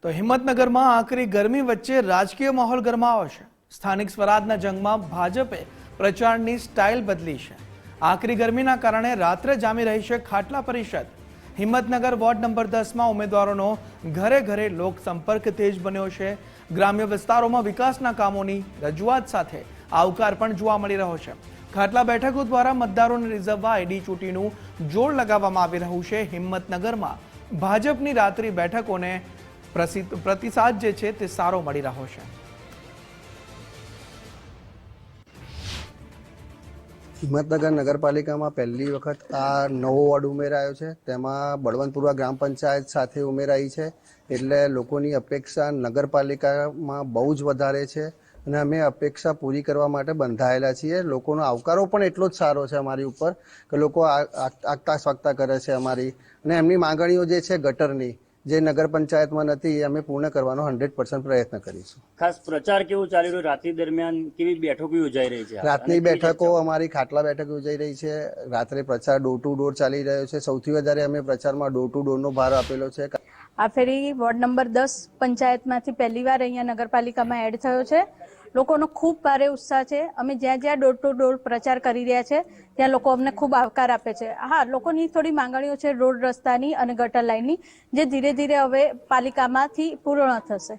તો હિંમતનગરમાં આકરી ગરમી વચ્ચે રાજકીય માહોલ ગરમાયો છે। સ્થાનિક સ્વરાજના જંગમાં ભાજપે પ્રચારની સ્ટાઇલ બદલી છે। આકરી ગરમીના કારણે રાત્રે જામી રહી છે ખાટલા પરિષદ। હિંમતનગર વોર્ડ નંબર 10 માં ઉમેદવારોનો ઘરે ઘરે લોક સંપર્ક તેજ બન્યો છે। ગ્રામ્ય વિસ્તારોમાં વિકાસના કામોની રજૂઆત સાથે આવકાર પણ જોવા મળી રહ્યો છે। ખાટલા બેઠકો દ્વારા મતદારોને રીઝવવા એડી ચૂંટીનું જોર લગાવવામાં આવી રહ્યું છે। હિંમતનગરમાં ભાજપની રાત્રિ બેઠકોને પ્રતિસાદ જે છે તે સારો મળી રહ્યો છે। હિંમતનગર નગરપાલિકામાં પહેલી વખત આ નવો વોર્ડ ઉમેરાયો છે। તેમાં બળવંતપુરા ગ્રામ પંચાયત સાથે ઉમેરાઈ છે, એટલે લોકોની અપેક્ષા નગરપાલિકામાં બહુ જ વધારે છે અને અમે અપેક્ષા પૂરી કરવા માટે બંધાયેલા છીએ। લોકોનો આવકારો પણ એટલો જ સારો છે અમારી ઉપર કે લોકો આગતા સ્વાગતા કરે છે અમારી, અને એમની માંગણીઓ જે છે ગટરની, જે નગર પંચાયતમાં નથી, એ અમે પૂર્ણ કરવાનો 100% પ્રયત્ન કરીશું। ખાસ પ્રચાર કેવું ચાલી રહ્યો? રાત્રિ દરમિયાન કેવી બેઠકો યોજાઈ રહી છે? રાતની બેઠકો અમારી ખાટલા બેઠક યોજાઈ રહી છે। રાત્રે પ્રચાર ડોર ટુ ડોર ચાલી રહ્યો છે। સૌથી વધારે અમે પ્રચારમાં ડોર ટુ ડોરનો ભાર આપેલો છે। આ ફેરી વોર્ડ નંબર 10 પંચાયતમાંથી પહેલીવાર અહીંયા નગરપાલિકામાં એડ થયો છે। લોકોનો ખૂબ ભારે ઉત્સાહ છે। અમે જ્યાં જ્યાં ડોર ટુ ડોર પ્રચાર કરી રહ્યા છે ત્યાં લોકો અમને ખૂબ આવકાર આપે છે। હા, લોકોની થોડી માંગણીઓ છે રોડ રસ્તાની અને ગટર લાઇનની, જે ધીરે ધીરે હવે પાલિકામાંથી પૂર્ણ થશે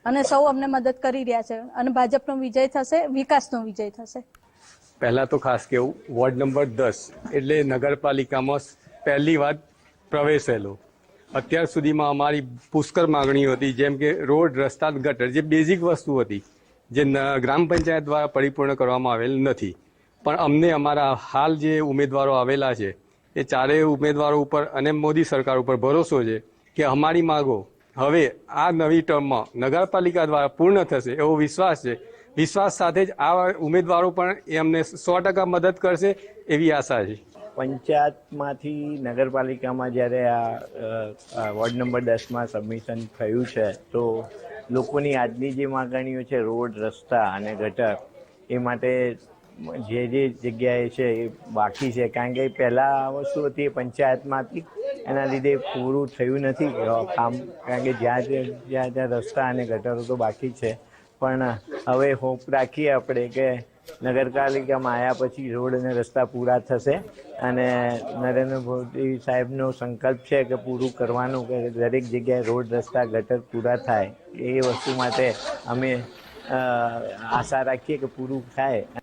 અને સૌ અમને મદદ કરી રહ્યા છે અને ભાજપનો વિજય થશે, વિકાસનો વિજય થશે। પહેલાં તો ખાસ કેવું, વોર્ડ નંબર 10 એટલે નગરપાલિકામાં પહેલી વાર પ્રવેશેલો। અત્યાર સુધીમાં અમારી પુષ્કળ માગણીઓ હતી, જેમ કે રોડ, રસ્તા, ગટર, જે બેઝિક વસ્તુ હતી, જે ગ્રામ પંચાયત દ્વારા પરિપૂર્ણ કરવામાં આવેલ નથી। પણ અમને અમારા હાલ જે ઉમેદવારો આવેલા છે એ ચારેય ઉમેદવારો ઉપર અને મોદી સરકાર ઉપર ભરોસો છે કે અમારી માગો હવે આ નવી ટર્મમાં નગરપાલિકા દ્વારા પૂર્ણ થશે એવો વિશ્વાસ છે। વિશ્વાસ સાથે જ આ ઉમેદવારો પણ એ અમને 100% મદદ કરશે એવી આશા છે। પંચાયતમાંથી નગરપાલિકામાં જ્યારે આ વોર્ડ નંબર 10માં સબમિશન થયું છે, તો લોકોની આજની જે માગણીઓ છે રોડ, રસ્તા અને ગટર, એ માટે જે જગ્યાએ છે એ બાકી છે, કારણ કે પહેલાં આ વસ્તુ હતી એ પંચાયતમાંથી, એના લીધે પૂરું થયું નથી કામ, કારણ કે જ્યાં રસ્તા અને ગટરો તો બાકી છે। પણ હવે હોપ રાખીએ આપણે કે નગરપાલિકામાં આવ્યા પછી રોડ અને રસ્તા પૂરા થશે અને નરેન્દ્ર મોદી સાહેબનો સંકલ્પ છે કે પૂરું કરવાનું, કે દરેક જગ્યાએ રોડ, રસ્તા, ગટર પૂરા થાય। એ વસ્તુ માટે અમે આશા રાખીએ કે પૂરું થાય।